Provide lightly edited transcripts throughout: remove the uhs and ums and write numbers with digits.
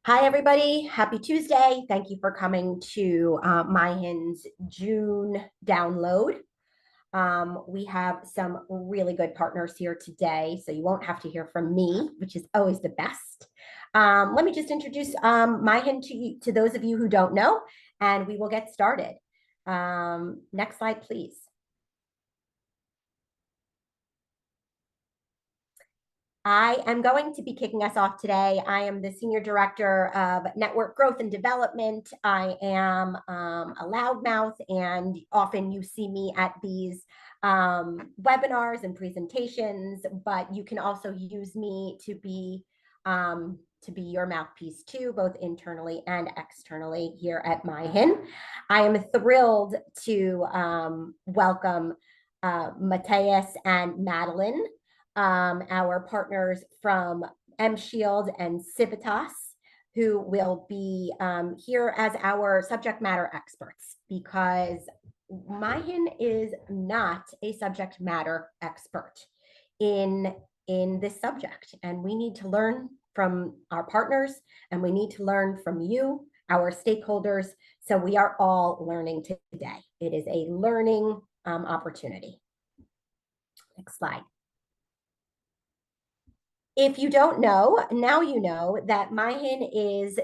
Hi, everybody. Happy Tuesday. Thank you for coming to MiHIN's June download. We have some really good partners here today, so you won't have to hear from me, which is always the best. Let me just introduce MiHIN to those of you who don't know, and we will get started. Next slide, please. I am going to be kicking us off today. I am the Senior Director of Network Growth and Development. I am a loudmouth, and often you see me at these webinars and presentations, but you can also use me to be your mouthpiece too, both internally and externally here at MiHIN. I am thrilled to welcome Matthias and Madeline, our partners from M-Shield and Civitas, who will be here as our subject matter experts, because MiHIN is not a subject matter expert in this subject, and we need to learn from our partners, and we need to learn from you, our stakeholders. So we are all learning today. It is a learning opportunity. Next slide. If you don't know, now you know that MiHIN is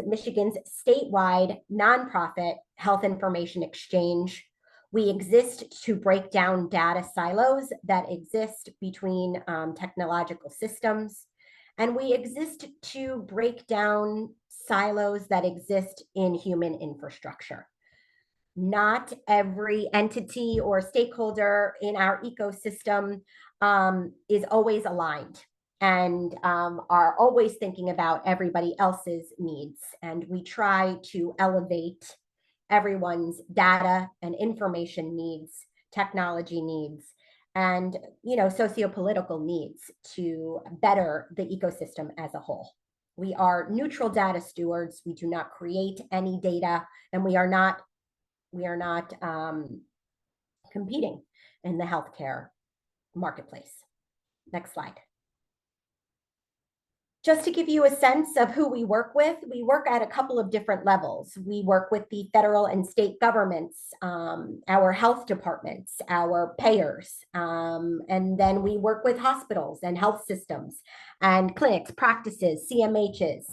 Michigan's statewide nonprofit health information exchange. We exist to break down data silos that exist between technological systems, and we exist to break down silos that exist in human infrastructure. Not every entity or stakeholder in our ecosystem is always aligned and are always thinking about everybody else's needs. And we try to elevate everyone's data and information needs, technology needs, and socio-political needs to better the ecosystem as a whole. We are neutral data stewards. We do not create any data, and we are not competing in the healthcare marketplace. Next slide. Just to give you a sense of who we work with, we work at a couple of different levels. We work with the federal and state governments, our health departments, our payers, and then we work with hospitals and health systems and clinics, practices, CMHs,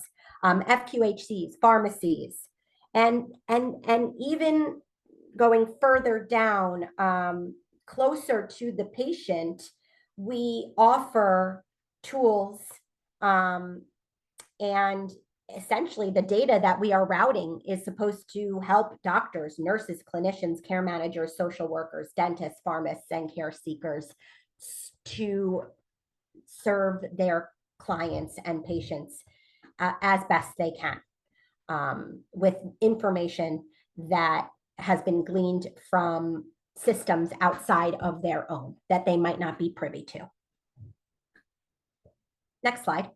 FQHCs, pharmacies, and even going further down, closer to the patient, we offer tools and essentially the data that we are routing is supposed to help doctors, nurses, clinicians, care managers, social workers, dentists, pharmacists, and care seekers to serve their clients and patients as best they can, with information that has been gleaned from systems outside of their own that they might not be privy to. Next slide.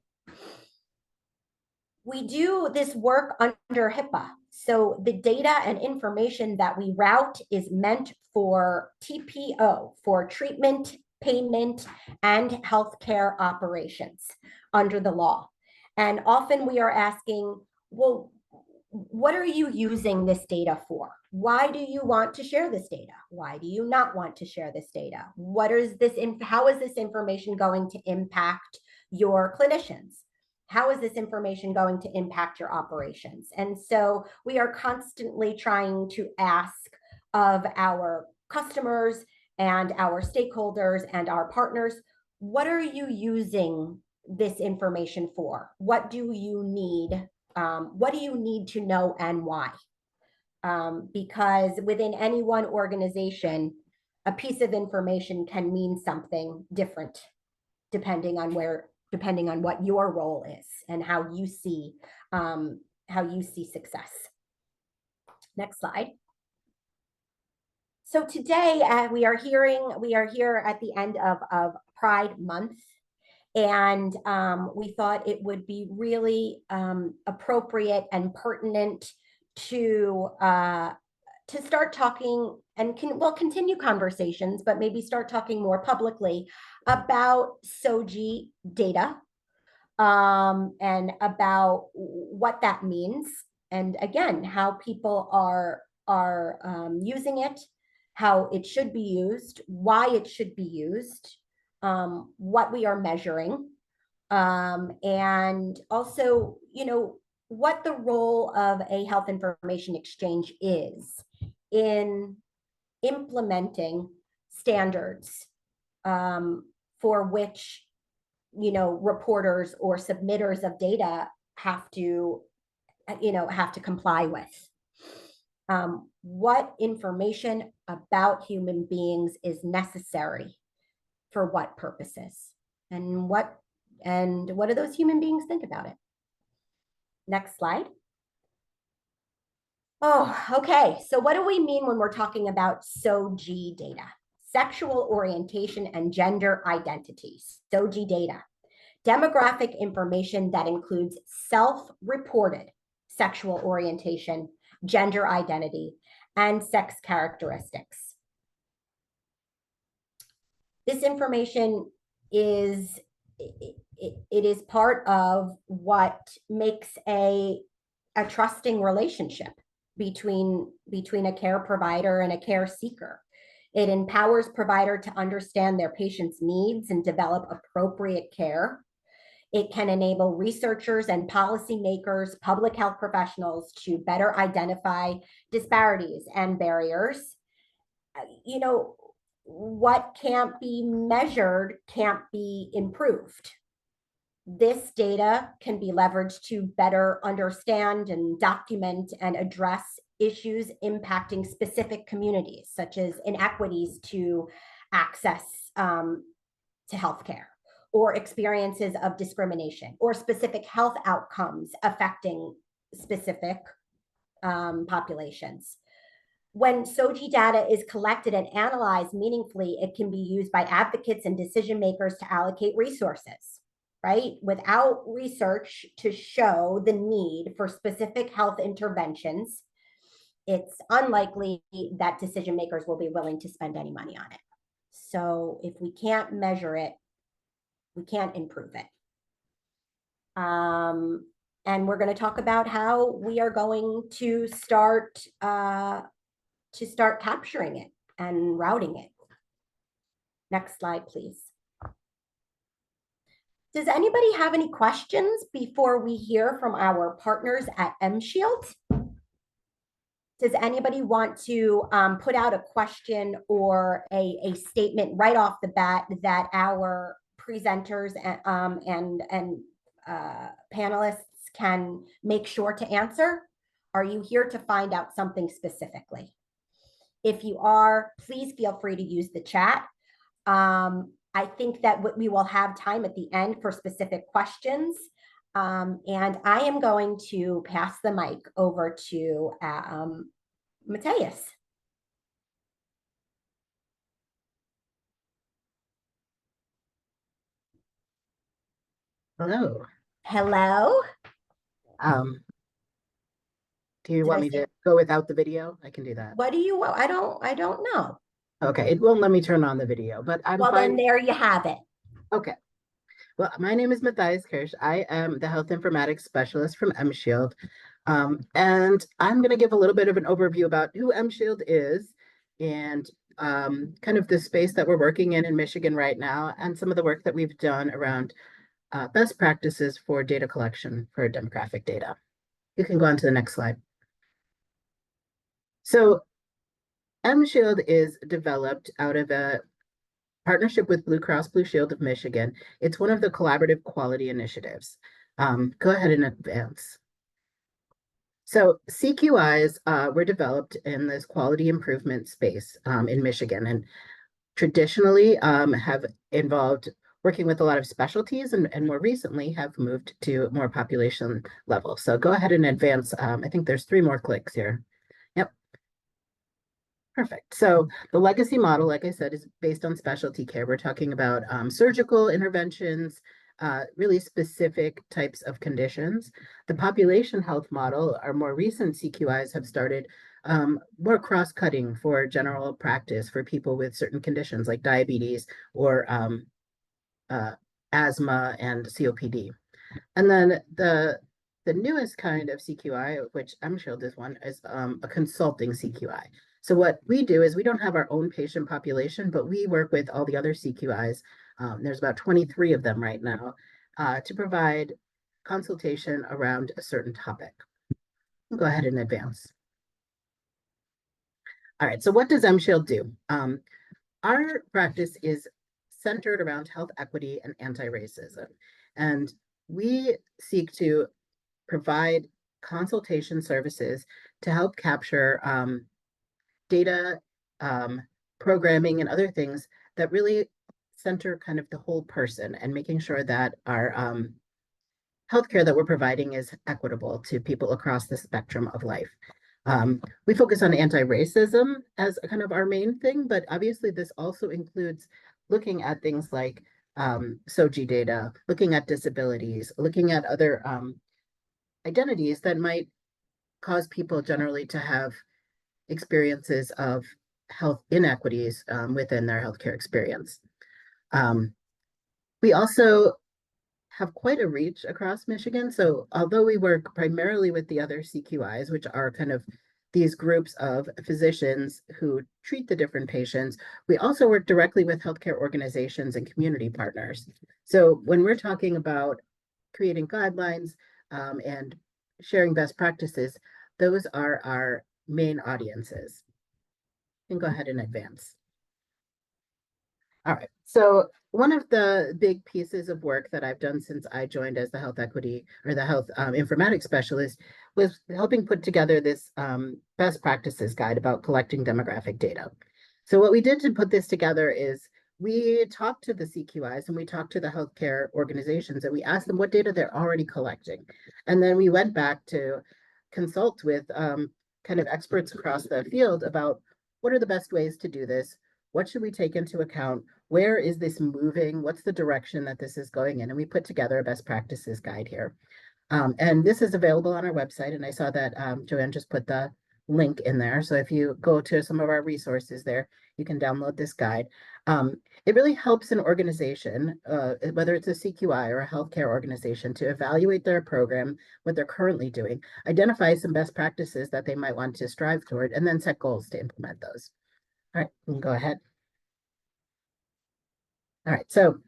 We do this work under HIPAA. So the data and information that we route is meant for TPO, for treatment, payment, and healthcare operations under the law. And often we are asking, well, what are you using this data for? Why do you want to share this data? Why do you not want to share this data? How is this information going to impact your clinicians? How is this information going to impact your operations? And so we are constantly trying to ask of our customers and our stakeholders and our partners, what are you using this information for? What do you need? What do you need to know and why? Because within any one organization, a piece of information can mean something different depending on what your role is and how you see success. Next slide. So today we are here at the end of Pride Month, and we thought it would be really appropriate and pertinent to start talking, and we'll continue conversations, but maybe start talking more publicly about SOGI data, and about what that means. And again, how people are using it, how it should be used, why it should be used, what we are measuring, and also, what the role of a health information exchange is in implementing standards, for which reporters or submitters of data have to comply with. What information about human beings is necessary for what purposes, and what do those human beings think about it? Next slide. Oh, okay. So what do we mean when we're talking about SOGI data? Sexual orientation and gender identity. SOGI data. Demographic information that includes self-reported sexual orientation, gender identity, and sex characteristics. This information is part of what makes a trusting relationship between a care provider and a care seeker. It empowers provider to understand their patient's needs and develop appropriate care. It can enable researchers and policymakers, public health professionals to better identify disparities and barriers. What can't be measured can't be improved. This data can be leveraged to better understand and document and address issues impacting specific communities, such as inequities to access to healthcare, or experiences of discrimination, or specific health outcomes affecting specific populations. When SOGI data is collected and analyzed meaningfully, it can be used by advocates and decision makers to allocate resources, right? Without research to show the need for specific health interventions, it's unlikely that decision makers will be willing to spend any money on it. So if we can't measure it, we can't improve it. And we're going to talk about how we are going to start capturing it and routing it. Next slide, please. Does anybody have any questions before we hear from our partners at MShield? Does anybody want to put out a question or a statement right off the bat that our presenters and panelists can make sure to answer? Are you here to find out something specifically? If you are, please feel free to use the chat. I think that we will have time at the end for specific questions. And I am going to pass the mic over to Matthias. Hello. Hello. Do you want me to go without the video? I can do that. What do you want? I don't know. Okay, it won't let me turn on the video, but I'm well, fine. Then there you have it. Okay. Well, my name is Matthias Kirsch. I am the health informatics specialist from MShield. And I'm going to give a little bit of an overview about who MShield is and kind of the space that we're working in Michigan right now, and some of the work that we've done around best practices for data collection for demographic data. You can go on to the next slide. So MShield is developed out of a partnership with Blue Cross Blue Shield of Michigan. It's one of the collaborative quality initiatives. Go ahead and advance. So CQIs were developed in this quality improvement space in Michigan, and traditionally have involved working with a lot of specialties, and more recently have moved to more population level. So go ahead and advance. I think there's 3 more clicks here. Yep. Perfect. So the legacy model, like I said, is based on specialty care. We're talking about surgical interventions, really specific types of conditions. The population health model, our more recent CQIs have started more cross-cutting for general practice for people with certain conditions like diabetes or asthma and COPD. And then the newest kind of CQI, which MShield is one, is a consulting CQI. So what we do is we don't have our own patient population, but we work with all the other CQIs. There's about 23 of them right now, to provide consultation around a certain topic. Go ahead and advance. All right, so what does MShield do? Our practice is centered around health equity and anti-racism. And we seek to provide consultation services to help capture data, programming, and other things that really center kind of the whole person and making sure that our healthcare that we're providing is equitable to people across the spectrum of life. We focus on anti-racism as kind of our main thing, but obviously this also includes looking at things like SOGI data, looking at disabilities, looking at other identities that might cause people generally to have experiences of health inequities within their healthcare experience. We also have quite a reach across Michigan. So although we work primarily with the other CQIs, which are kind of these groups of physicians who treat the different patients, we also work directly with healthcare organizations and community partners. So when we're talking about creating guidelines and sharing best practices, those are our main audiences. You can go ahead and advance. All right. So one of the big pieces of work that I've done since I joined as the health equity or the health informatics specialist was helping put together this best practices guide about collecting demographic data. So what we did to put this together is we talked to the CQIs and we talked to the healthcare organizations and we asked them what data they're already collecting. And then we went back to consult with kind of experts across the field about what are the best ways to do this? What should we take into account? Where is this moving? What's the direction that this is going in? And we put together a best practices guide here. And this is available on our website. And I saw that Joanne just put the link in there. So if you go to some of our resources there, you can download this guide. It really helps an organization, whether it's a CQI or a healthcare organization, to evaluate their program, what they're currently doing, identify some best practices that they might want to strive toward, and then set goals to implement those. All right, you can go ahead. All right, so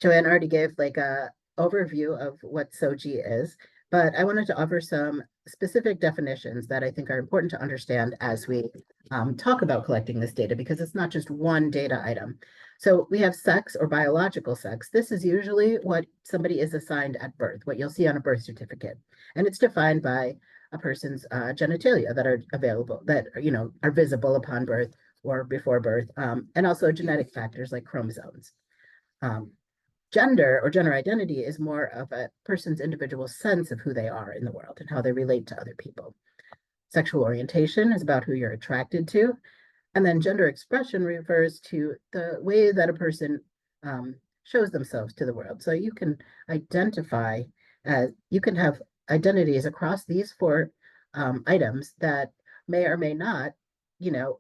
Joanne already gave like a overview of what SOGI is, but I wanted to offer some specific definitions that I think are important to understand as we talk about collecting this data, because it's not just one data item. So we have sex or biological sex. This is usually what somebody is assigned at birth, what you'll see on a birth certificate. And it's defined by a person's genitalia that are available, that are visible upon birth or before birth, and also genetic factors like chromosomes. Gender or gender identity is more of a person's individual sense of who they are in the world and how they relate to other people. Sexual orientation is about who you're attracted to. And then gender expression refers to the way that a person shows themselves to the world. So you can identify, you can have identities across these four items that may or may not,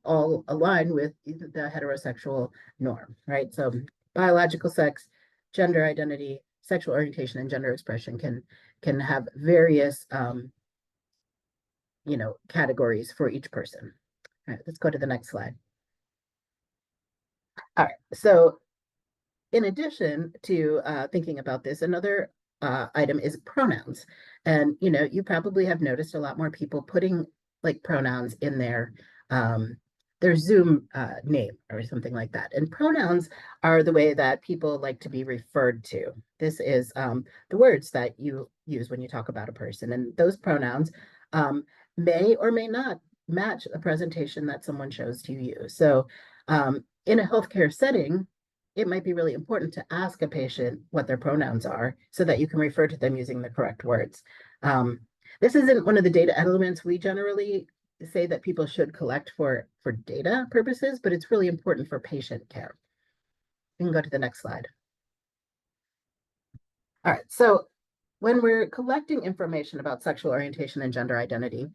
all align with the heterosexual norm, right? So biological sex, gender identity, sexual orientation, and gender expression can have various categories for each person. All right, let's go to the next slide. All right, so in addition to thinking about this, another item is pronouns. And you probably have noticed a lot more people putting like pronouns in their Zoom name or something like that. And pronouns are the way that people like to be referred to. This is the words that you use when you talk about a person. And those pronouns may or may not match a presentation that someone chose to use. So in a healthcare setting, it might be really important to ask a patient what their pronouns are so that you can refer to them using the correct words. This isn't one of the data elements we generally say that people should collect for data purposes, but it's really important for patient care. You can go to the next slide. All right, so when we're collecting information about sexual orientation and gender identity,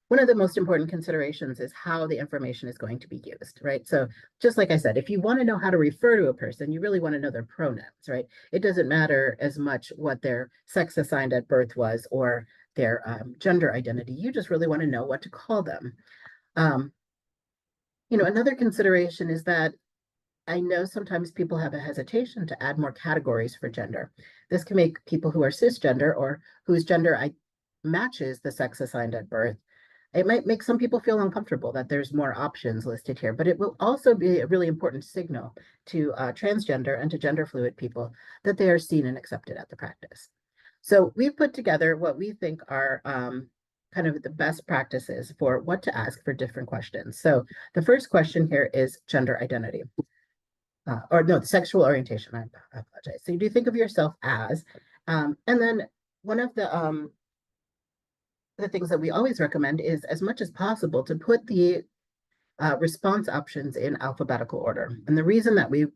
one of the most important considerations is how the information is going to be used, right? So just like I said, if you want to know how to refer to a person, you really want to know their pronouns, right? It doesn't matter as much what their sex assigned at birth was or their gender identity. You just really want to know what to call them. Um, another consideration is that I know sometimes people have a hesitation to add more categories for gender. This can make people who are cisgender or whose gender matches the sex assigned at birth. It might make some people feel uncomfortable that there's more options listed here, but it will also be a really important signal to transgender and to gender fluid people that they are seen and accepted at the practice. So we've put together what we think are kind of the best practices for what to ask for different questions. So the first question here is gender identity. Or no, the sexual orientation. I apologize. So you do think of yourself as, and then one of the things that we always recommend is, as much as possible, to put the response options in alphabetical order. And the reason that we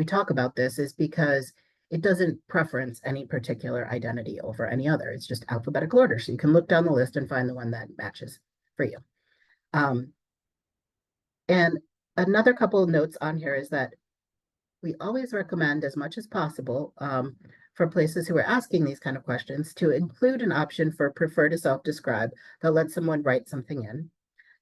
talk about this is because it doesn't preference any particular identity over any other. It's just alphabetical order. So you can look down the list and find the one that matches for you. And another couple of notes on here is that we always recommend, as much as possible, for places who are asking these kind of questions, to include an option for prefer to self-describe that lets someone write something in,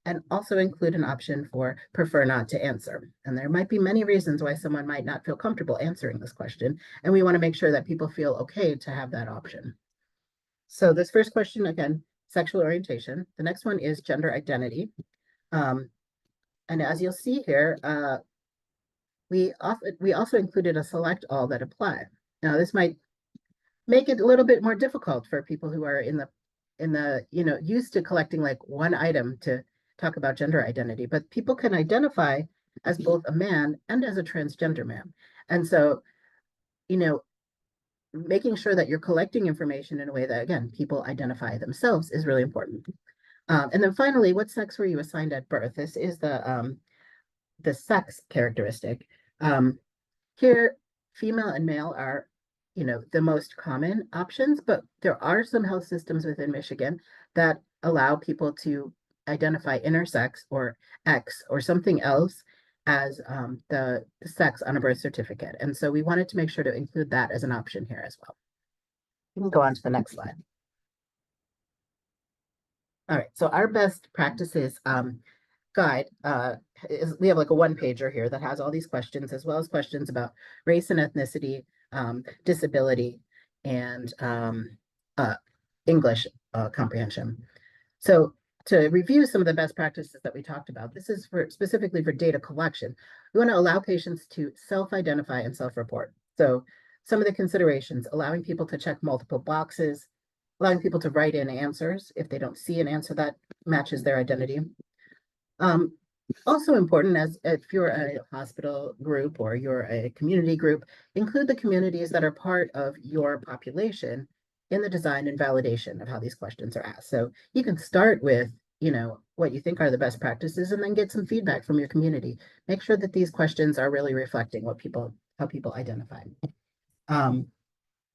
and also include an option for prefer not to answer. And there might be many reasons why someone might not feel comfortable answering this question, and we want to make sure that people feel okay to have that option. So this first question, again, sexual orientation. The next one is gender identity. And as you'll see here, we also included a select all that apply. Now, this might make it a little bit more difficult for people who are in the used to collecting like one item to talk about gender identity, but people can identify as both a man and as a transgender man. And so, making sure that you're collecting information in a way that, again, people identify themselves is really important. And then finally, what sex were you assigned at birth? This is the sex characteristic. Here, female and male are, the most common options, but there are some health systems within Michigan that allow people to identify intersex or X or something else as the sex on a birth certificate. And so we wanted to make sure to include that as an option here as well. We can go on to the next slide. All right, so our best practices guide we have like a one pager here that has all these questions, as well as questions about race and ethnicity, disability, and English comprehension. So to review some of the best practices that we talked about, this is specifically for data collection. We want to allow patients to self-identify and self-report. So some of the considerations: allowing people to check multiple boxes, allowing people to write in answers if they don't see an answer that matches their identity. Also important, as if you're a hospital group or you're a community group, include the communities that are part of your population in the design and validation of how these questions are asked. So you can start with, what you think are the best practices, and then get some feedback from your community. Make sure that these questions are really reflecting how people identify.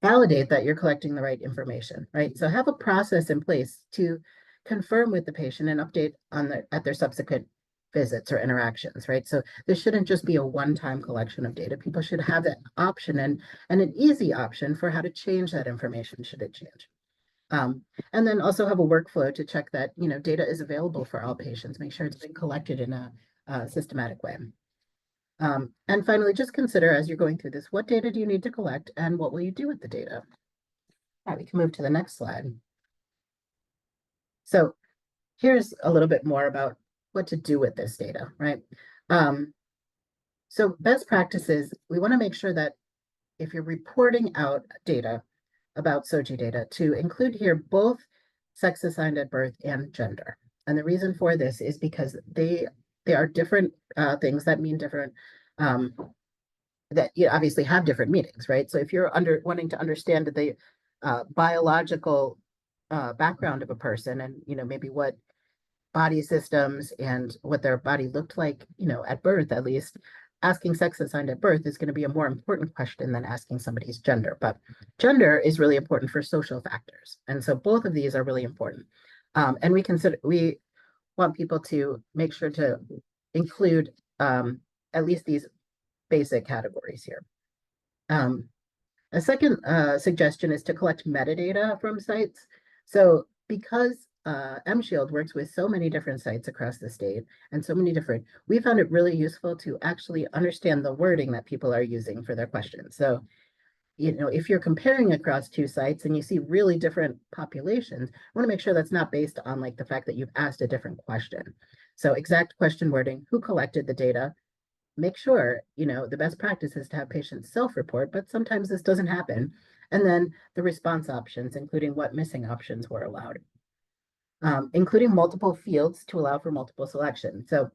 Validate that you're collecting the right information, right? So have a process in place to confirm with the patient and update at their subsequent visits or interactions, right? So this shouldn't just be a one-time collection of data. People should have that option and an easy option for how to change that information should it change. And then also have a workflow to check that, data is available for all patients. Make sure it's been collected in a systematic way. And finally, just consider, as you're going through this, what data do you need to collect and what will you do with the data? All right, we can move to the next slide. So here's a little bit more about what to do with this data, right? So best practices, we want to make sure that if you're reporting out data about SOGI data, to include here both sex assigned at birth and gender. And the reason for this is because they are different things that mean different, that you obviously have different meanings, right? So if you're wanting to understand the biological background of a person, and maybe what body systems and what their body looked like, at birth, at least, asking sex assigned at birth is going to be a more important question than asking somebody's gender. But gender is really important for social factors. And so both of these are really important. And we want people to make sure to include at least these basic categories here. A second suggestion is to collect metadata from sites. So because MShield works with so many different sites across the state and so many different, we found it really useful to actually understand the wording that people are using for their questions. So, if you're comparing across two sites and you see really different populations, I want to make sure that's not based on like the fact that you've asked a different question. So exact question wording, who collected the data, make sure, the best practice is to have patients self-report, but sometimes this doesn't happen. And then the response options, including what missing options were allowed, including multiple fields to allow for multiple selections. So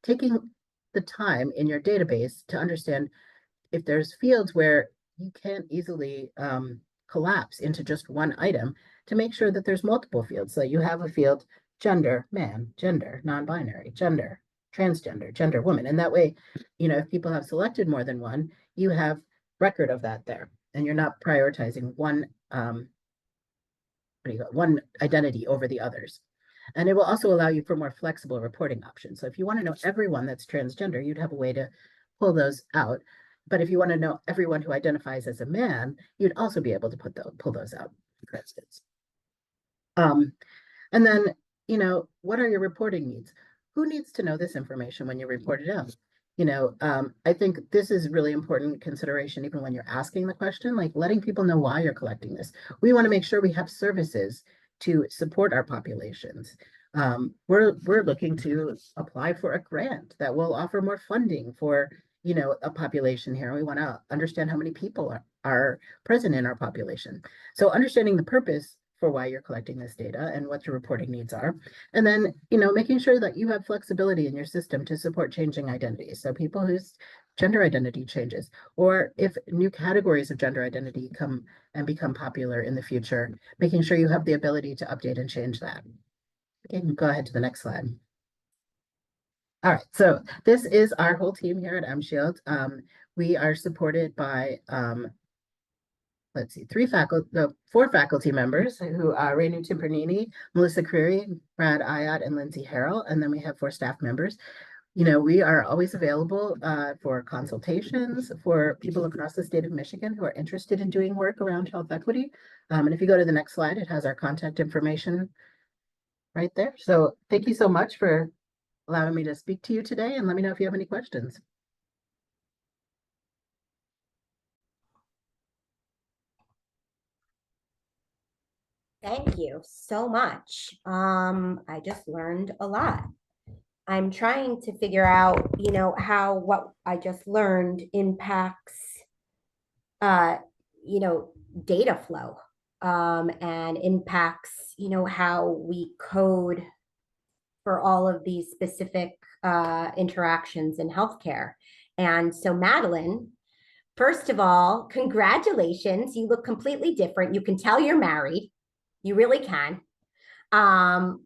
taking the time in your database to understand if there's fields where you can't easily collapse into just one item, to make sure that there's multiple fields. So you have a field, gender, man, gender, non-binary, gender, transgender, gender, woman. And that way, if people have selected more than one, you have record of that there. And you're not prioritizing one one identity over the others. And it will also allow you for more flexible reporting options. So if you want to know everyone that's transgender, you'd have a way to pull those out. But if you want to know everyone who identifies as a man, you'd also be able to pull those out, for instance. And then, what are your reporting needs? Who needs to know this information when you report it out? I think this is really important consideration, even when you're asking the question, like letting people know why you're collecting this. We want to make sure we have services to support our populations. We're looking to apply for a grant that will offer more funding for, a population here. We want to understand how many people are present in our population. So understanding the purpose for why you're collecting this data and what your reporting needs are. And then, making sure that you have flexibility in your system to support changing identities. So people whose gender identity changes, or if new categories of gender identity come and become popular in the future, making sure you have the ability to update and change that. Okay, go ahead to the next slide. All right, so this is our whole team here at MShield. We are supported by let's see, four faculty members who are Renu Timpernini, Melissa Creary, Brad Ayat, and Lindsay Harrell. And then we have 4 staff members. We are always available for consultations for people across the state of Michigan who are interested in doing work around health equity. And if you go to the next slide, it has our contact information right there. So thank you so much for allowing me to speak to you today, and let me know if you have any questions. Thank you so much. I just learned a lot. I'm trying to figure out, how what I just learned impacts, uh, data flow, and impacts, how we code for all of these specific interactions in healthcare. And so, Madeline, first of all, congratulations. You look completely different. You can tell you're married. You really can. I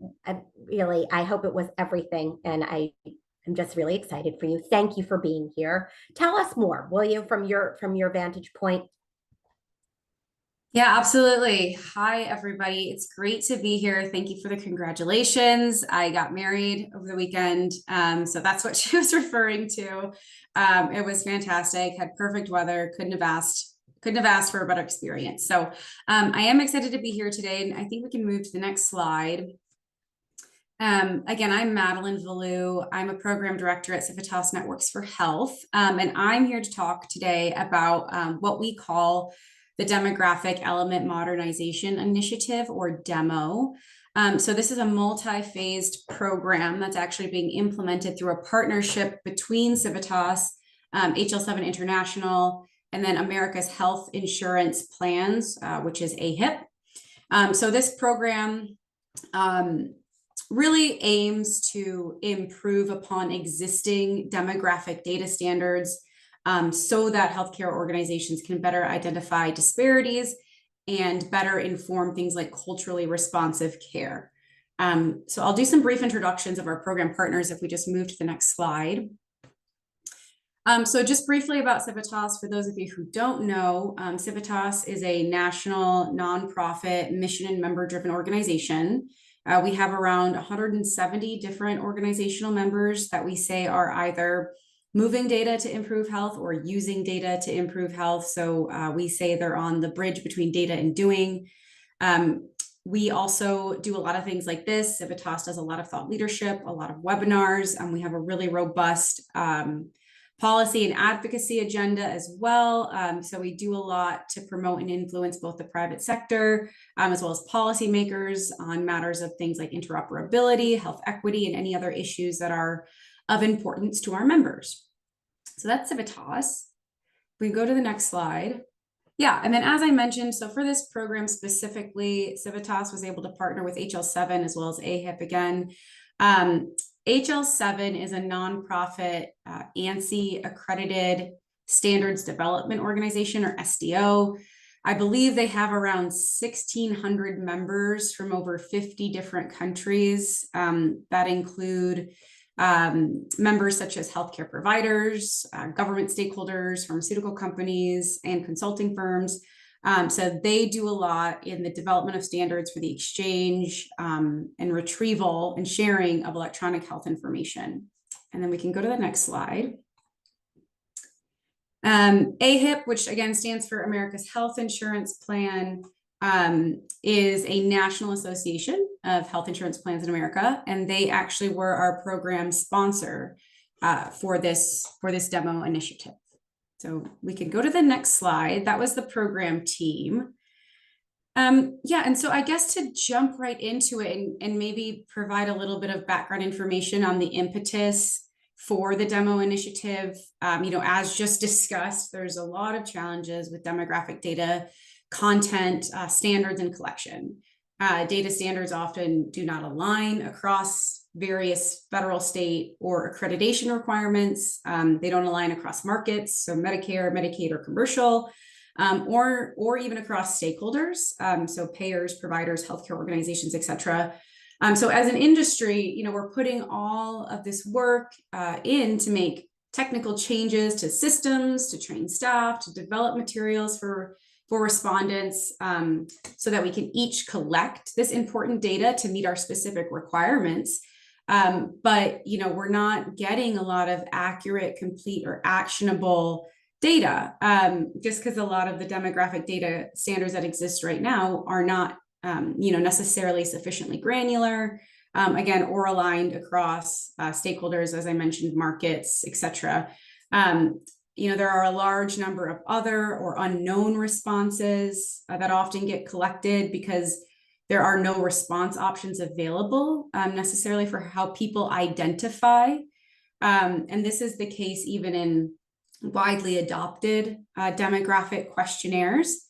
hope it was everything. And I'm just really excited for you. Thank you for being here. Tell us more, will you, from your vantage point? Yeah, absolutely. Hi, everybody. It's great to be here. Thank you for the congratulations. I got married over the weekend. So that's what she was referring to. It was fantastic, had perfect weather, couldn't have asked for a better experience. So I am excited to be here today, and I think we can move to the next slide. Again, I'm Madeline Valou. I'm a program director at Civitas Networks for Health, and I'm here to talk today about what we call the Demographic Element Modernization Initiative, or DEMO. So this is a multi-phased program that's actually being implemented through a partnership between Civitas, HL7 International, and then America's Health Insurance Plans, which is AHIP. So this program really aims to improve upon existing demographic data standards so that healthcare organizations can better identify disparities and better inform things like culturally responsive care. So I'll do some brief introductions of our program partners if we just move to the next slide. So just briefly about Civitas, for those of you who don't know, Civitas is a national nonprofit mission and member-driven organization. We have around 170 different organizational members that we say are either moving data to improve health or using data to improve health. So we say they're on the bridge between data and doing. We also do a lot of things like this. Civitas does a lot of thought leadership, a lot of webinars, and we have a really robust policy and advocacy agenda as well. So we do a lot to promote and influence both the private sector as well as policymakers on matters of things like interoperability, health equity, and any other issues that are of importance to our members. So that's Civitas. We go to the next slide. Yeah, and then as I mentioned, so for this program specifically, Civitas was able to partner with HL7 as well as AHIP again. HL7 is a nonprofit ANSI accredited standards development organization, or SDO. I believe they have around 1,600 members from over 50 different countries that include members such as healthcare providers, government stakeholders, pharmaceutical companies, and consulting firms. So they do a lot in the development of standards for the exchange and retrieval and sharing of electronic health information. And then we can go to the next slide. AHIP, which again stands for America's Health Insurance Plan, is a national association of health insurance plans in America, and they actually were our program sponsor for this demo initiative. So we can go to the next slide. That was the program team. Yeah, and so I guess to jump right into it and maybe provide a little bit of background information on the impetus for the demo initiative. As just discussed, there's a lot of challenges with demographic data, content, standards, and collection. Data standards often do not align across various federal, state, or accreditation requirements. They don't align across markets, so Medicare, Medicaid, or commercial, or even across stakeholders, so payers, providers, healthcare organizations, et cetera. So as an industry, we're putting all of this work in to make technical changes to systems, to train staff, to develop materials for respondents, so that we can each collect this important data to meet our specific requirements. But we're not getting a lot of accurate, complete, or actionable data, just because a lot of the demographic data standards that exist right now are not necessarily sufficiently granular, again, or aligned across stakeholders, as I mentioned, markets, et cetera. There are a large number of other or unknown responses that often get collected because there are no response options available necessarily for how people identify. And this is the case even in widely adopted demographic questionnaires.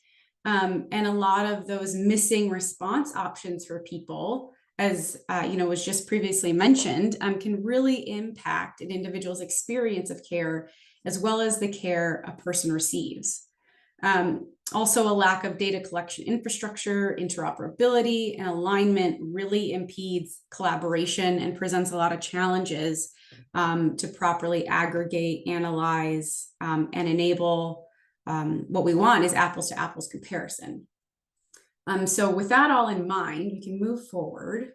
And a lot of those missing response options for people, as was just previously mentioned, can really impact an individual's experience of care, as well as the care a person receives. Also, a lack of data collection infrastructure, interoperability, and alignment really impedes collaboration and presents a lot of challenges to properly aggregate, analyze, and enable what we want is apples to apples comparison. So with that all in mind, we can move forward.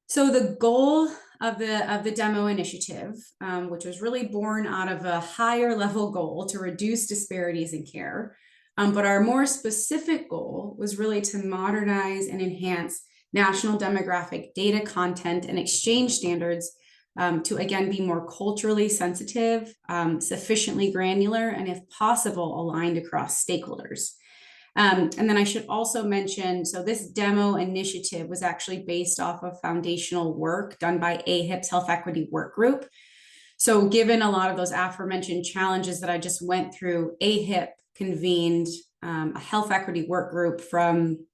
So the goal of the demo initiative, which was really born out of a higher level goal to reduce disparities in care, but our more specific goal was really to modernize and enhance national demographic data content and exchange standards to, again, be more culturally sensitive, sufficiently granular, and if possible, aligned across stakeholders. And then I should also mention, so this demo initiative was actually based off of foundational work done by AHIP's Health Equity Work Group. So given a lot of those aforementioned challenges that I just went through, AHIP convened a health equity work group from,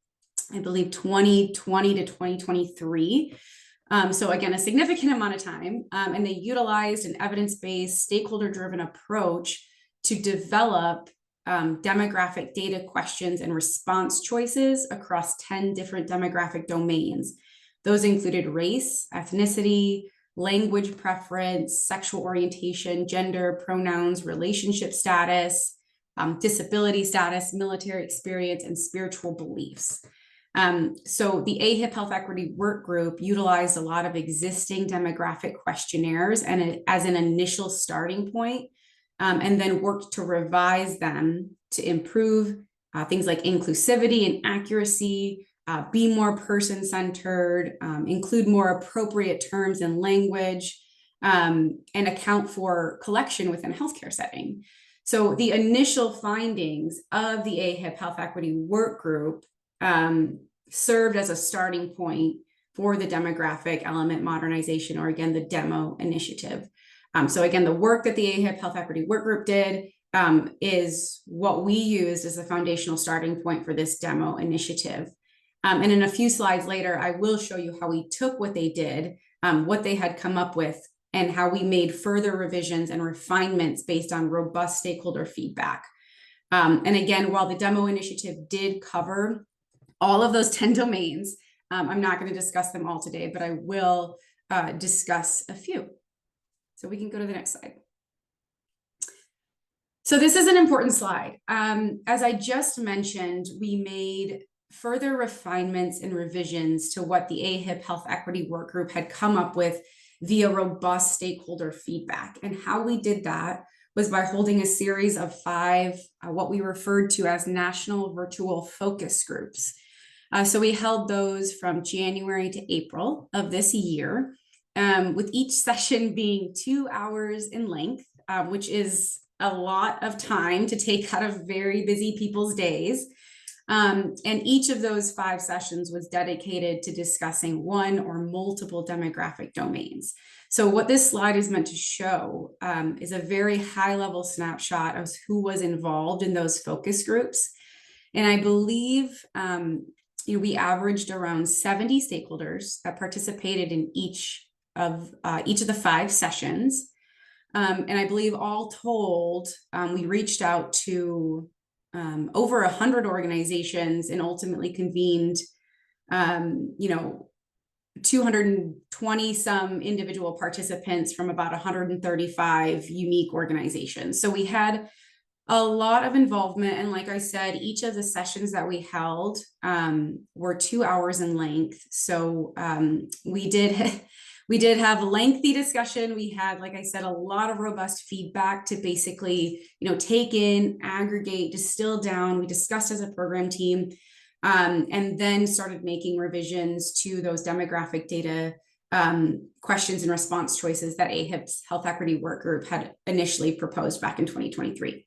I believe, 2020 to 2023. So again, a significant amount of time, and they utilized an evidence-based, stakeholder-driven approach to develop demographic data questions and response choices across 10 different demographic domains. Those included race, ethnicity, language preference, sexual orientation, gender, pronouns, relationship status, disability status, military experience, and spiritual beliefs. So the AHIP Health Equity Work Group utilized a lot of existing demographic questionnaires and as an initial starting point, and then worked to revise them to improve things like inclusivity and accuracy, be more person-centered, include more appropriate terms and language, and account for collection within a healthcare setting. So the initial findings of the AHIP Health Equity Work Group served as a starting point for the demographic element modernization, or again, the DEMO initiative. So again, the work that the AHIP Health Equity Work Group did is what we used as a foundational starting point for this DEMO initiative. And in a few slides later, I will show you how we took what they did, what they had come up with, and how we made further revisions and refinements based on robust stakeholder feedback. And again, while the DEMO initiative did cover all of those 10 domains, I'm not going to discuss them all today, but I will discuss a few. So we can go to the next slide. So this is an important slide. As I just mentioned, we made further refinements and revisions to what the AHIP Health Equity Work Group had come up with via robust stakeholder feedback. And how we did that was by holding a series of 5, what we referred to as national virtual focus groups. So we held those from January to April of this year, with each session being 2 hours in length, which is a lot of time to take out of very busy people's days. And each of those 5 sessions was dedicated to discussing one or multiple demographic domains. So what this slide is meant to show is a very high-level snapshot of who was involved in those focus groups. And I believe we averaged around 70 stakeholders that participated in each of the 5 sessions. And I believe all told, we reached out to over 100 organizations and ultimately convened, 220 some individual participants from about 135 unique organizations. So we had a lot of involvement. And like I said, each of the sessions that we held were 2 hours in length. So we did have a lengthy discussion. We had, like I said, a lot of robust feedback to basically, take in, aggregate, distill down. We discussed as a program team, and then started making revisions to those demographic data questions and response choices that AHIP's Health Equity Work Group had initially proposed back in 2023.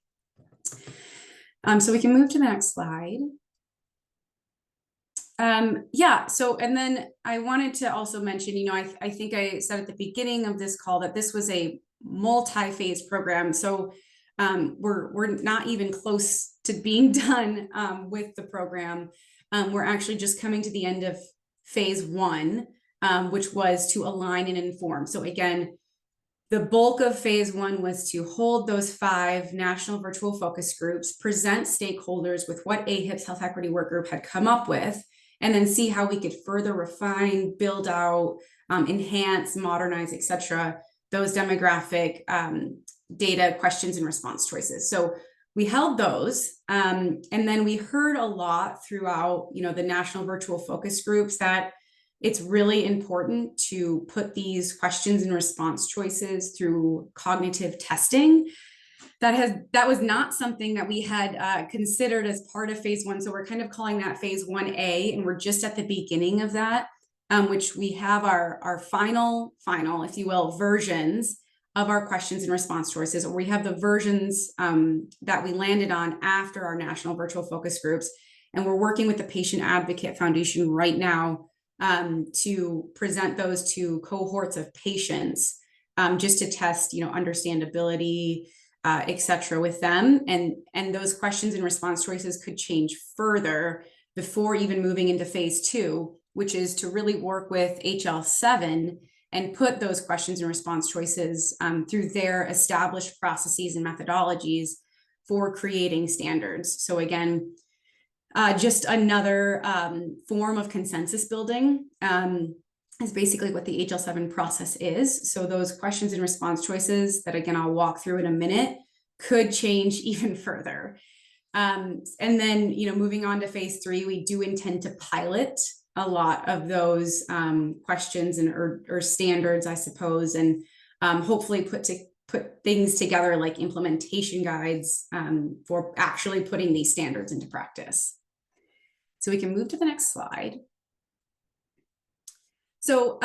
So we can move to the next slide. So, and then I wanted to also mention, I think I said at the beginning of this call that this was a multi-phase program. So we're not even close to being done with the program. We're actually just coming to the end of phase 1, which was to align and inform. So again, the bulk of phase 1 was to hold those 5 national virtual focus groups, present stakeholders with what AHIP's Health Equity Work Group had come up with, and then see how we could further refine, build out, enhance, modernize, et cetera, those demographic data questions and response choices. So we held those, and then we heard a lot throughout, the national virtual focus groups that it's really important to put these questions and response choices through cognitive testing. That was not something that we had considered as part of phase 1. So we're kind of calling that phase 1A, and we're just at the beginning of that, which we have our final, if you will, versions of our questions and response choices, or we have the versions that we landed on after our national virtual focus groups. And we're working with the Patient Advocate Foundation right now to present those to cohorts of patients, just to test, understandability, et cetera, with them. And those questions and response choices could change further before even moving into phase 2, which is to really work with HL7 and put those questions and response choices through their established processes and methodologies for creating standards. So again, just another form of consensus building is basically what the HL7 process is. So those questions and response choices that, again, I'll walk through in a minute, could change even further. And then, moving on to phase 3, we do intend to pilot a lot of those questions or standards, I suppose, and hopefully put things together like implementation guides for actually putting these standards into practice. So we can move to the next slide. So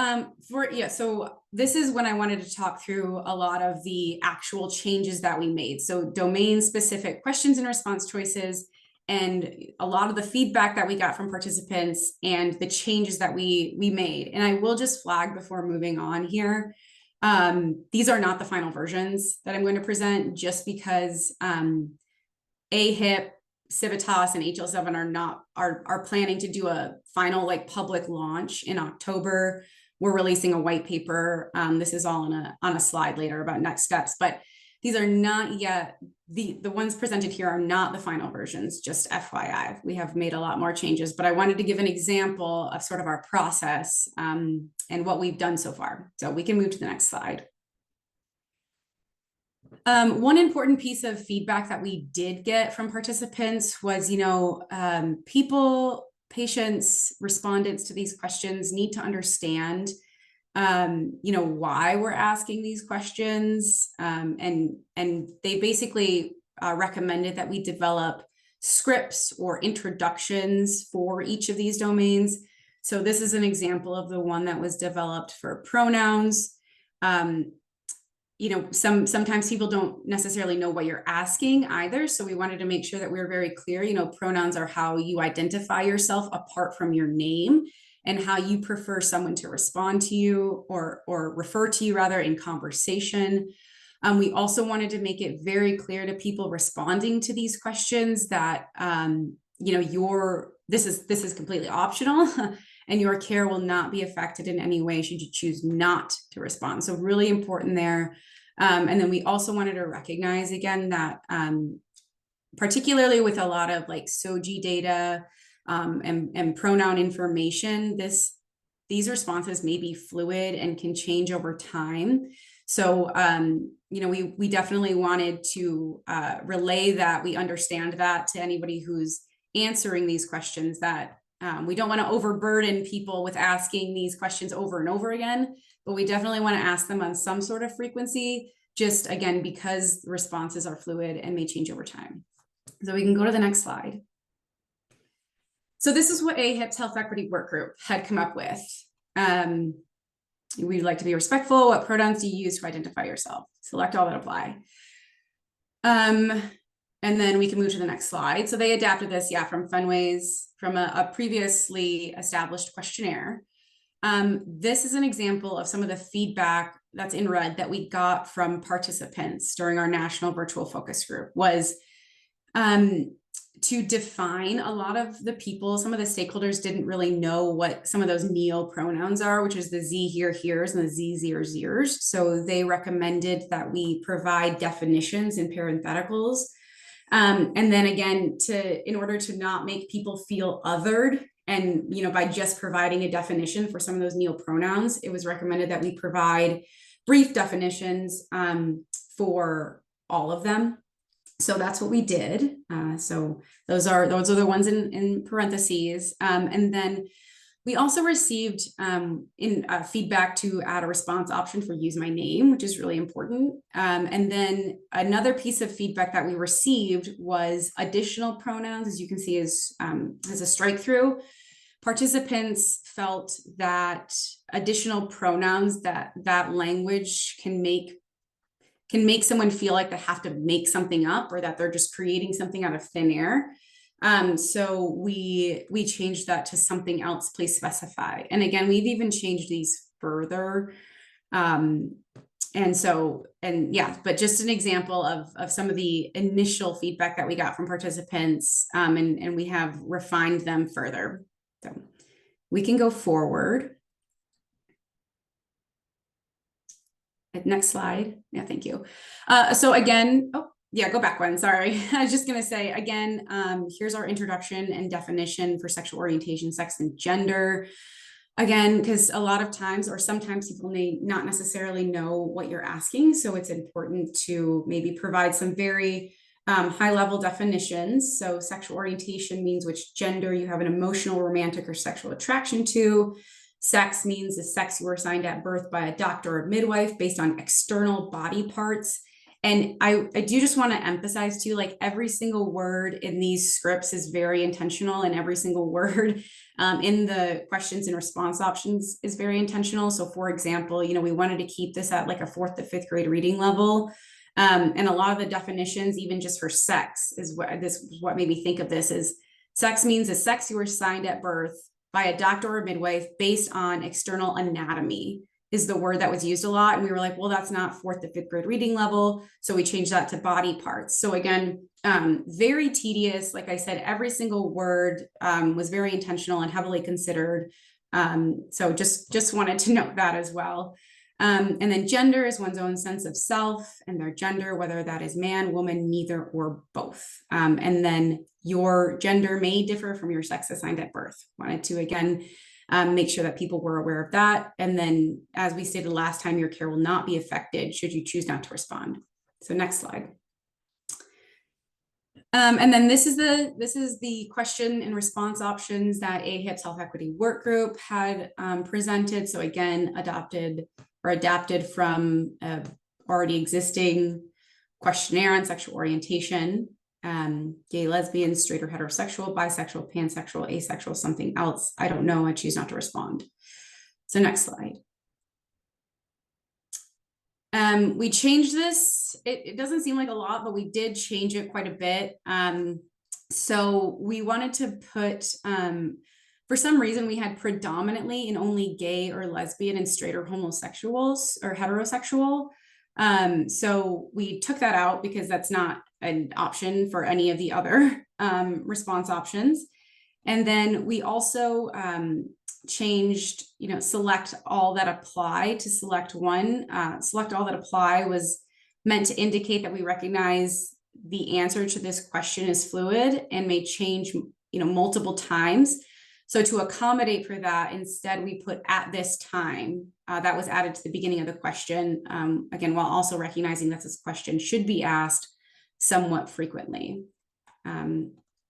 so this is when I wanted to talk through a lot of the actual changes that we made. So domain specific questions and response choices, and a lot of the feedback that we got from participants and the changes that we made. And I will just flag before moving on here, these are not the final versions that I'm going to present, just because AHIP, Civitas, and HL7 are planning to do a final public launch in October. We're releasing a white paper. This is all on a slide later about next steps, but these are not yet, the ones presented here are not the final versions, just FYI. We have made a lot more changes, but I wanted to give an example of sort of our process and what we've done so far. So we can move to the next slide. One important piece of feedback that we did get from participants was, patients, respondents to these questions need to understand, why we're asking these questions. And they basically recommended that we develop scripts or introductions for each of these domains. So this is an example of the one that was developed for pronouns. Sometimes people don't necessarily know what you're asking either. So we wanted to make sure that we were very clear. Pronouns are how you identify yourself apart from your name, and how you prefer someone to respond to you or refer to you rather in conversation. We also wanted to make it very clear to people responding to these questions that, this is completely optional and your care will not be affected in any way should you choose not to respond. So really important there. And then we also wanted to recognize again that particularly with a lot of SOGI data and pronoun information, these responses may be fluid and can change over time. So, we definitely wanted to relay that we understand that to anybody who's answering these questions, that we don't want to overburden people with asking these questions over and over again, but we definitely want to ask them on some sort of frequency, just again, because the responses are fluid and may change over time. So we can go to the next slide. So this is what AHIP's Health Equity Work Group had come up with. We'd like to be respectful. What pronouns do you use to identify yourself? Select all that apply. And then we can move to the next slide. So they adapted this, from Fenway's, from a previously established questionnaire. This is an example of some of the feedback that's in red that we got from participants during our national virtual focus group, was to define a lot of the people. Some of the stakeholders didn't really know what some of those neopronouns are, which is the Z here, here's, and the Z, zers, zers. So they recommended that we provide definitions and parentheticals. And then again, in order to not make people feel othered, and by just providing a definition for some of those neopronouns, it was recommended that we provide brief definitions for all of them. So that's what we did. So those are the ones in parentheses. And then we also received feedback to add a response option for use my name, which is really important. And then another piece of feedback that we received was additional pronouns, as you can see, as a strike through. Participants felt that additional pronouns, that language can make someone feel like they have to make something up, or that they're just creating something out of thin air. So we changed that to something else, please specify. And again, we've even changed these further. But just an example of some of the initial feedback that we got from participants, and we have refined them further. So we can go forward. Next slide. Yeah, thank you. So again, go back one, sorry. I was just gonna say, again, here's our introduction and definition for sexual orientation, sex, and gender. Again, because a lot of times, or sometimes, people may not necessarily know what you're asking. So it's important to maybe provide some very high-level definitions. So sexual orientation means which gender you have an emotional, romantic, or sexual attraction to. Sex means the sex you were assigned at birth by a doctor or midwife based on external body parts. And I do just want to emphasize too, like every single word in these scripts is very intentional, and every single word in the questions and response options is very intentional. So for example, you know, we wanted to keep this at like a 4th to 5th grade reading level. And a lot of the definitions, even just for sex, is what made me think of this is sex means the sex you were assigned at birth by a doctor or midwife based on external anatomy is the word that was used a lot. And we were like, well, that's not 4th to 5th grade reading level. So we changed that to body parts. So again, very tedious. Like I said, every single word was very intentional and heavily considered. So just wanted to note that as well. And then gender is one's own sense of self and their gender, whether that is man, woman, neither, or both. And then your gender may differ from your sex assigned at birth. Wanted to, again, make sure that people were aware of that. And then, as we stated last time, your care will not be affected should you choose not to respond. So next slide. And then this is the question and response options that AHIP's Health Equity Work Group had presented. So again, adapted from a already existing questionnaire on sexual orientation, gay, lesbian, straight or heterosexual, bisexual, pansexual, asexual, something else. I don't know. I choose not to respond. So next slide. We changed this. It doesn't seem like a lot, but we did change it quite a bit. So we wanted to put, for some reason, we had predominantly and only gay or lesbian and straight or homosexuals or heterosexual. So we took that out because that's not an option for any of the other response options. And then we also changed, select all that apply to select one. Select all that apply was meant to indicate that we recognize the answer to this question is fluid and may change, multiple times. So to accommodate for that, instead we put at this time. That was added to the beginning of the question, again, while also recognizing that this question should be asked somewhat frequently.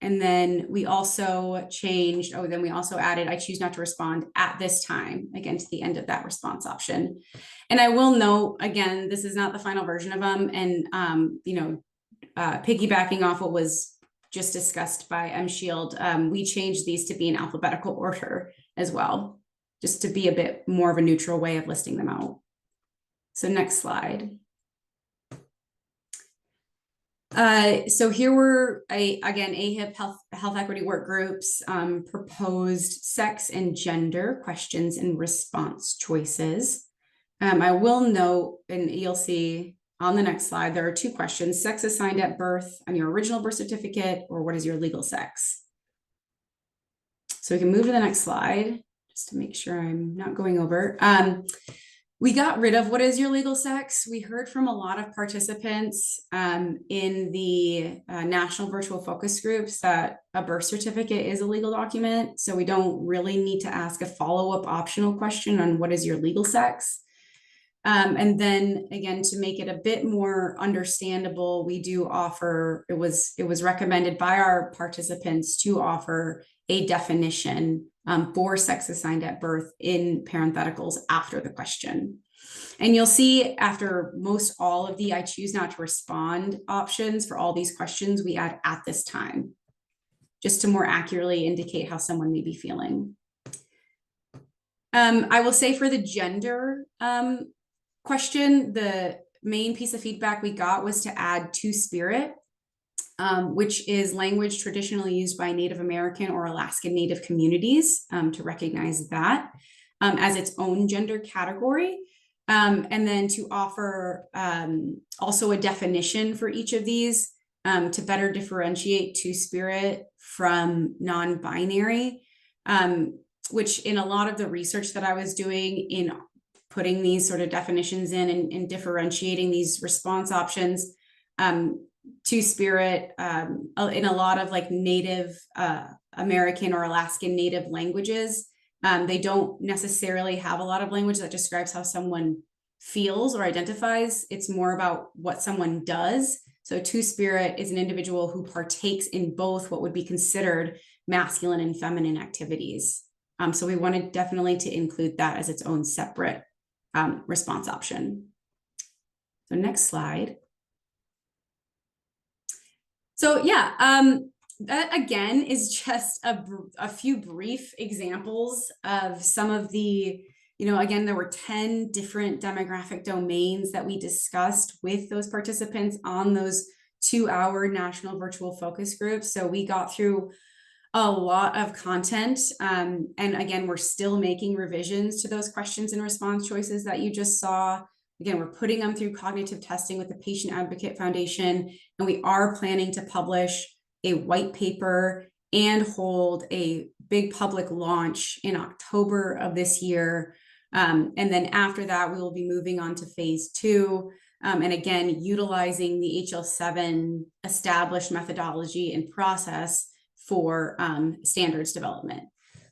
And then we also changed, then we also added, I choose not to respond at this time, again, to the end of that response option. And I will note, again, this is not the final version of them. And, piggybacking off what was just discussed by MShield, we changed these to be in alphabetical order as well, just to be a bit more of a neutral way of listing them out. So next slide. So here were again, AHIP Health Equity Work Group's proposed sex and gender questions and response choices. I will note, and you'll see on the next slide, there are 2 questions: sex assigned at birth on your original birth certificate, or what is your legal sex? So we can move to the next slide just to make sure I'm not going over. We got rid of what is your legal sex. We heard from a lot of participants in the national virtual focus groups that a birth certificate is a legal document. So we don't really need to ask a follow-up optional question on what is your legal sex. And then again, to make it a bit more understandable, we do offer, it was recommended by our participants to offer a definition for sex assigned at birth in parentheticals after the question. And you'll see after most all of the I choose not to respond options for all these questions, we add at this time, just to more accurately indicate how someone may be feeling. I will say for the gender question, the main piece of feedback we got was to add two-spirit, which is language traditionally used by Native American or Alaskan Native communities, to recognize that as its own gender category. And then to offer also a definition for each of these to better differentiate two-spirit from non-binary, which in a lot of the research that I was doing in putting these sort of definitions in and differentiating these response options, two-spirit in a lot of like Native American or Alaskan Native languages, they don't necessarily have a lot of language that describes how someone feels or identifies. It's more about what someone does. So a two-spirit is an individual who partakes in both what would be considered masculine and feminine activities. So we wanted definitely to include that as its own separate response option. So next slide. So yeah, that again is just a few brief examples of some of the, again, there were 10 different demographic domains that we discussed with those participants on those 2-hour national virtual focus groups. So we got through a lot of content. And again, we're still making revisions to those questions and response choices that you just saw. Again, we're putting them through cognitive testing with the Patient Advocate Foundation, and we are planning to publish a white paper and hold a big public launch in October of this year. And then after that, we will be moving on to phase 2. And again, utilizing the HL7 established methodology and process for standards development.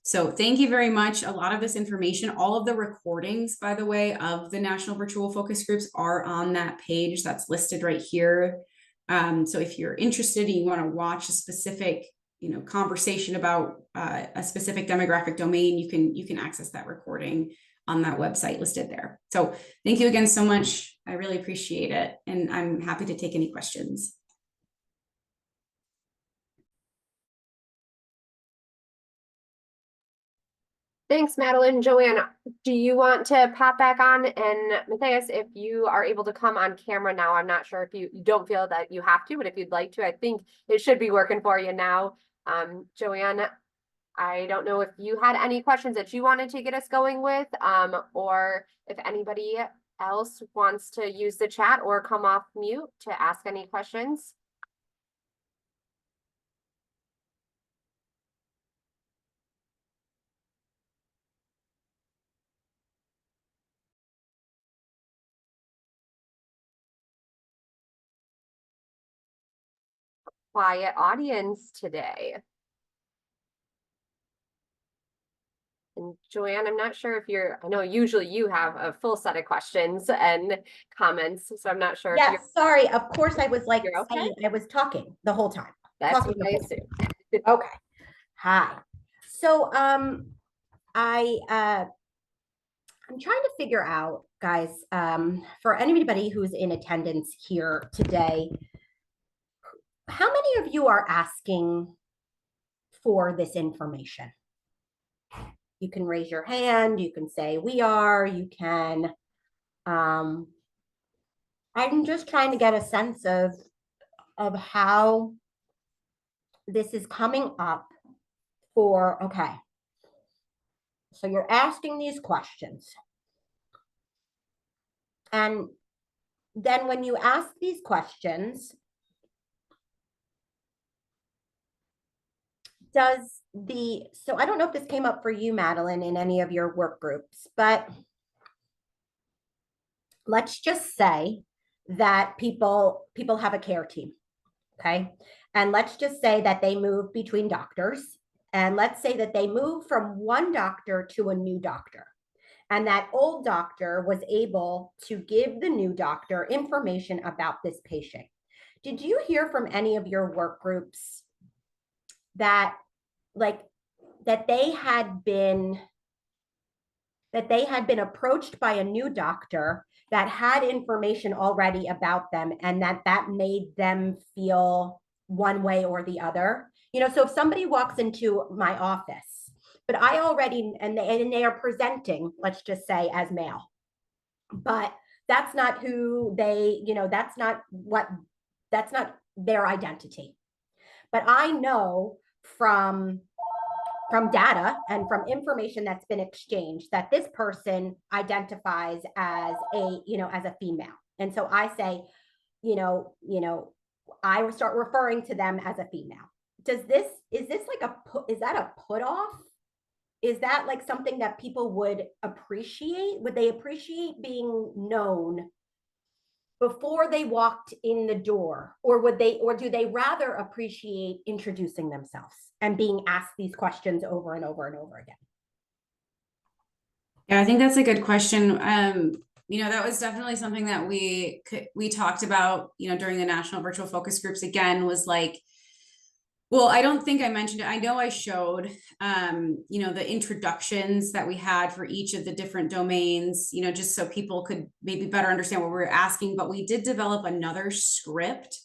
So thank you very much. A lot of this information, all of the recordings, by the way, of the National Virtual Focus Groups are on that page that's listed right here. So if you're interested and you want to watch a specific, conversation about a specific demographic domain, you can access that recording on that website listed there. So thank you again so much. I really appreciate it. And I'm happy to take any questions. Thanks, Madeline. Joanne, do you want to pop back on? And Matthias, if you are able to come on camera now, I'm not sure if you don't feel that you have to, but if you'd like to, I think it should be working for you now. Joanne, I don't know if you had any questions that you wanted to get us going with, or if anybody else wants to use the chat or come off mute to ask any questions. Quiet audience today. And Joanne, I'm not sure if I know usually you have a full set of questions and comments, so I'm not sure if Yes, sorry. Of course, I was like, You're okay? I was talking the whole time. That's Talking what I assume. Okay. Hi. So I'm trying to figure out, guys, for anybody who's in attendance here today, how many of you are asking for this information? You can raise your hand, you can say we are, you can, I'm just trying to get a sense of how this is coming up for, okay. So you're asking these questions. And then when you ask these questions, so I don't know if this came up for you, Madeline, in any of your work groups, but let's just say that people have a care team, okay? And let's just say that they move between doctors. And let's say that they move from one doctor to a new doctor. And that old doctor was able to give the new doctor information about this patient. Did you hear from any of your work groups that they had been approached by a new doctor that had information already about them, and that made them feel one way or the other? So if somebody walks into my office, but I already, and they are presenting, let's just say, as male, but that's not who they, that's not their identity. But I know from data and from information that's been exchanged that this person identifies as a female. And so I say, I start referring to them as a female. Is that a put off? Is that like something that people would appreciate? Would they appreciate being known before they walked in the door, or do they rather appreciate introducing themselves and being asked these questions over and over and over again? Yeah, I think that's a good question. That was definitely something that we talked about, during the national virtual focus groups. Again, was like, well, I don't think I mentioned it. I know I showed, the introductions that we had for each of the different domains, just so people could maybe better understand what we were asking. But we did develop another script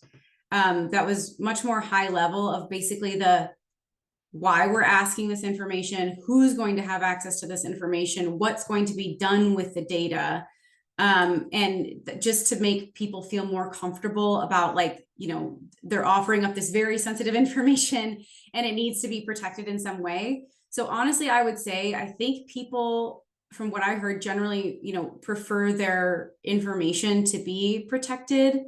that was much more high level of basically the why we're asking this information, who's going to have access to this information, what's going to be done with the data. And just to make people feel more comfortable about, like, they're offering up this very sensitive information and it needs to be protected in some way. So honestly, I would say, I think people, from what I heard, generally, prefer their information to be protected.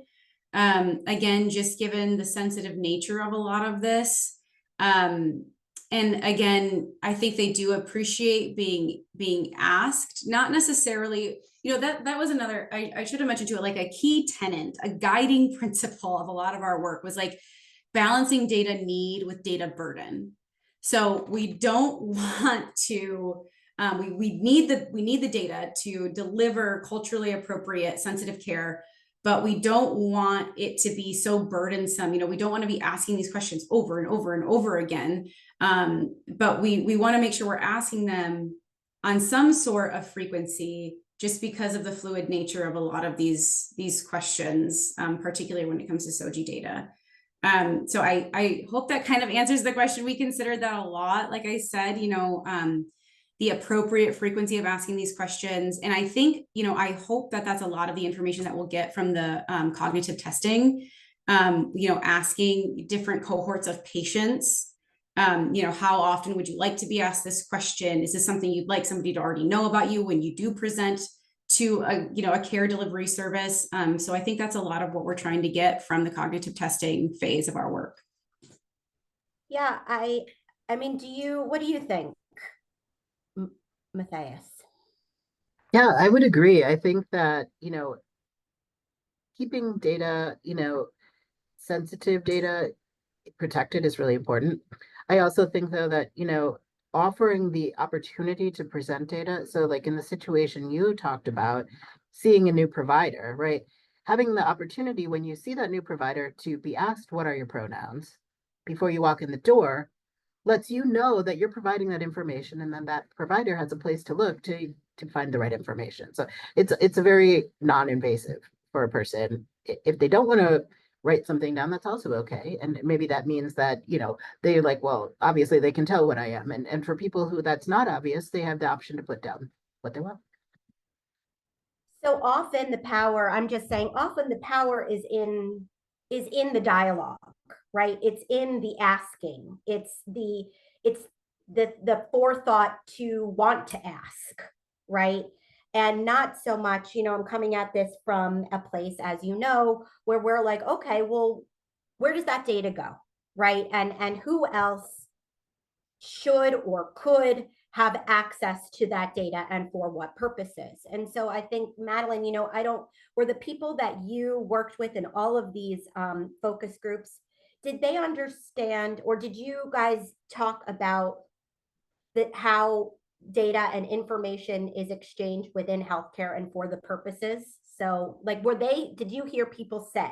Again, just given the sensitive nature of a lot of this. And again, I think they do appreciate being asked, not necessarily, that was another, I should have mentioned to it, like a key tenet, a guiding principle of a lot of our work was like balancing data need with data burden. So we don't want to, we need the data to deliver culturally appropriate, sensitive care, but we don't want it to be so burdensome. We don't want to be asking these questions over and over and over again. But we want to make sure we're asking them on some sort of frequency, just because of the fluid nature of a lot of these questions, particularly when it comes to SOGI data. So I hope that kind of answers the question. We considered that a lot, like I said, the appropriate frequency of asking these questions. And I think, I hope that that's a lot of the information that we'll get from the cognitive testing, asking different cohorts of patients, how often would you like to be asked this question? Is this something you'd like somebody to already know about you when you do present to a care delivery service? So I think that's a lot of what we're trying to get from the cognitive testing phase of our work. Yeah, I mean, what do you think, Matthias? Yeah, I would agree. I think that, keeping data, sensitive data protected is really important. I also think, though, that, offering the opportunity to present data. So like in the situation you talked about, seeing a new provider, right? Having the opportunity when you see that new provider to be asked, what are your pronouns, before you walk in the door, lets you know that you're providing that information, and then that provider has a place to look to find the right information. So it's a very non-invasive for a person. If they don't want to write something down, that's also okay. And maybe that means that, they're like, well, obviously they can tell what I am. And for people who that's not obvious, they have the option to put down what they want. So often the power, I'm just saying, often the power is in the dialogue, right? It's in the asking. It's the forethought to want to ask, right? And not so much, I'm coming at this from a place, as you know, where we're like, okay, well, where does that data go, right? And who else should or could have access to that data, and for what purposes? And so I think, Madeline, were the people that you worked with in all of these focus groups, did they understand, or did you guys talk about how data and information is exchanged within healthcare and for the purposes? So like, did you hear people say?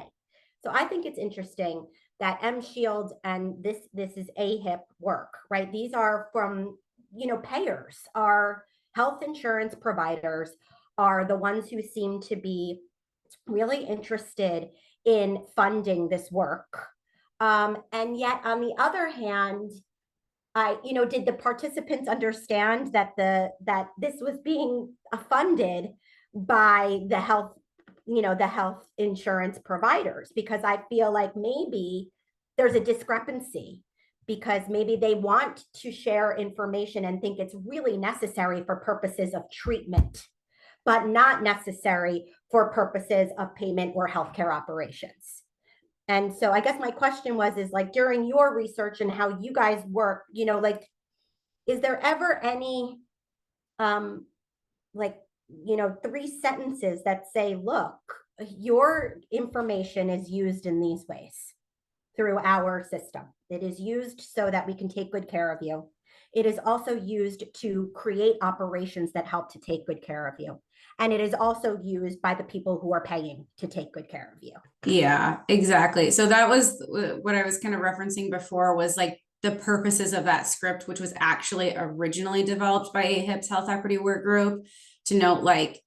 So I think it's interesting that M-Shield and this is AHIP work, right? These are from, payers. Our health insurance providers are the ones who seem to be really interested in funding this work. And yet, on the other hand, did the participants understand that this was being funded by the health insurance providers? Because I feel like maybe there's a discrepancy, because maybe they want to share information and think it's really necessary for purposes of treatment, but not necessary for purposes of payment or healthcare operations. And so I guess my question is like, during your research and how you guys work, like, is there ever any, 3 sentences that say, look, your information is used in these ways through our system. It is used so that we can take good care of you. It is also used to create operations that help to take good care of you. And it is also used by the people who are paying to take good care of you. Yeah, exactly. So that was what I was kind of referencing before, was like the purposes of that script, which was actually originally developed by AHIP's Health Equity Work Group, to note, like,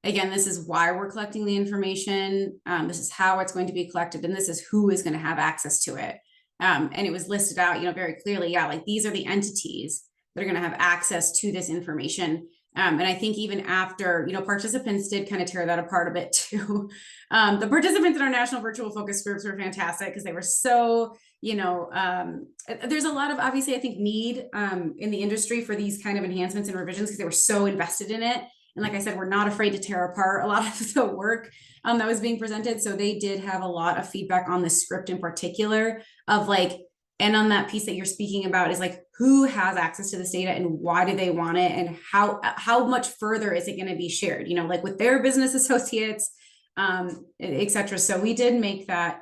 again, this is why we're collecting the information. This is how it's going to be collected, and this is who is going to have access to it. And it was listed out, very clearly. Yeah, like these are the entities that are going to have access to this information. And I think even after, participants did kind of tear that apart a bit too. The participants in our national virtual focus groups were fantastic because they were so, there's a lot of, obviously, I think, need in the industry for these kind of enhancements and revisions because they were so invested in it. And like I said, we're not afraid to tear apart a lot of the work that was being presented. So they did have a lot of feedback on the script in particular of like, and on that piece that you're speaking about is like, who has access to this data and why do they want it? And how much further is it going to be shared, like with their business associates, et cetera. So we did make that,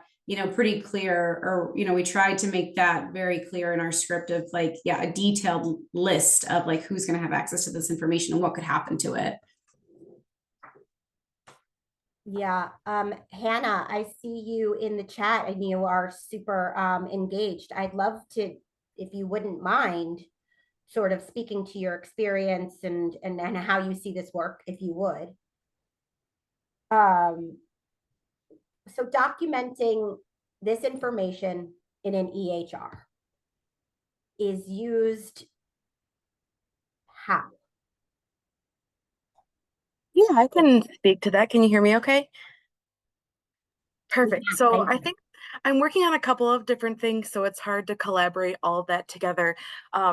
pretty clear, or, we tried to make that very clear in our script of like, yeah, a detailed list of like, who's going to have access to this information and what could happen to it. Yeah. Hannah, I see you in the chat and you are super engaged. I'd love to, if you wouldn't mind, sort of speaking to your experience and how you see this work, if you would. So documenting this information in an EHR is used how? Yeah, I can speak to that. Can you hear me okay? Perfect. Yeah, So thank I you. think I'm working on a couple of different things, so it's hard to collaborate all of that together.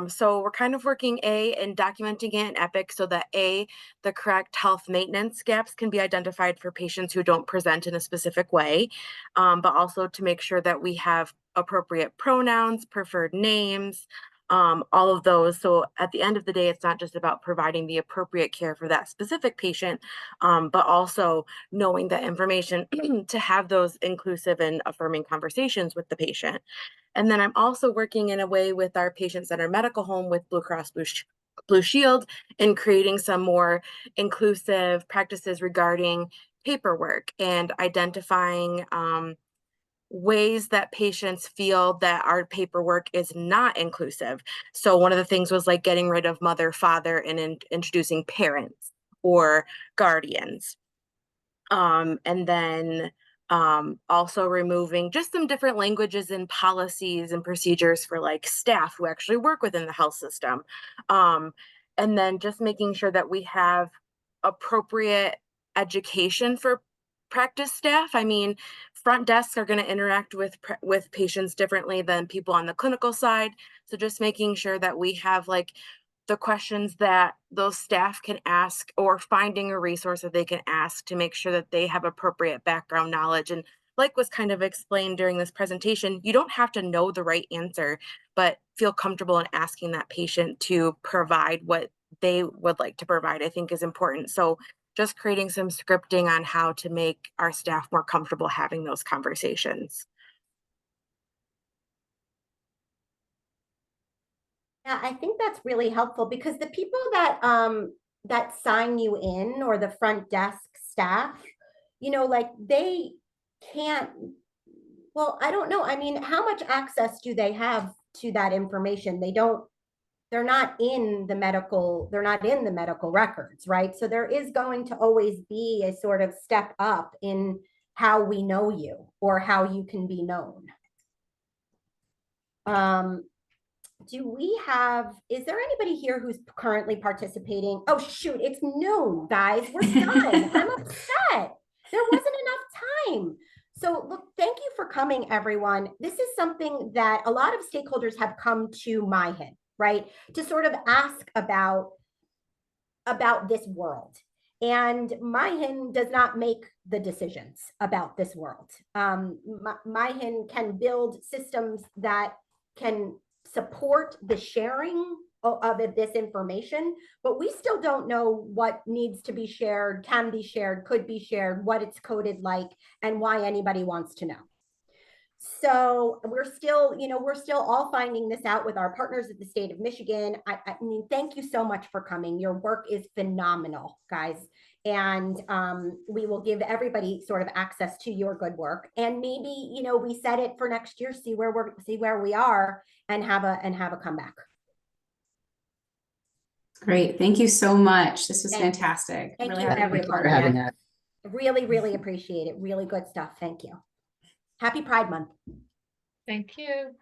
So we're kind of working in documenting it in Epic so that the correct health maintenance gaps can be identified for patients who don't present in a specific way, but also to make sure that we have appropriate pronouns, preferred names, all of those. So at the end of the day, it's not just about providing the appropriate care for that specific patient, but also knowing that information to have those inclusive and affirming conversations with the patient. And then I'm also working in a way with our patient-centered medical home with Blue Cross Blue Shield in creating some more inclusive practices regarding paperwork and identifying ways that patients feel that our paperwork is not inclusive. So one of the things was like getting rid of mother, father, and introducing parents or guardians. And then also removing just some different languages and policies and procedures for like staff who actually work within the health system. And then just making sure that we have appropriate education for practice staff. I mean, front desks are going to interact with patients differently than people on the clinical side. So just making sure that we have like the questions that those staff can ask, or finding a resource that they can ask to make sure that they have appropriate background knowledge. And like was kind of explained during this presentation, you don't have to know the right answer, but feel comfortable in asking that patient to provide what they would like to provide, I think is important. So just creating some scripting on how to make our staff more comfortable having those conversations. Yeah, I think that's really helpful because the people that that sign you in, or the front desk staff, like they can't, well, I don't know. I mean, how much access do they have to that information? They're not in the medical records, right? So there is going to always be a sort of step up in how we know you or how you can be known. Is there anybody here who's currently participating? Oh, shoot, it's noon, guys. We're done. I'm upset. There wasn't enough time. So look, thank you for coming, everyone. This is something that a lot of stakeholders have come to MiHIN, right? To sort of ask about this world. And MiHIN does not make the decisions about this world. MiHIN can build systems that can support the sharing of this information, but we still don't know what needs to be shared, can be shared, could be shared, what it's coded like, and why anybody wants to know. So we're still, we're still all finding this out with our partners at the state of Michigan. I mean, thank you so much for coming. Your work is phenomenal, guys. And we will give everybody sort of access to your good work. And maybe, we set it for next year, see where we are and have a comeback. Great. Thank you so much. This was Thank you. fantastic. Thank Really you, happy to be Thank you part for of it. having us. Really, really appreciate it. Really good stuff. Thank you. Happy Pride Month. Thank you.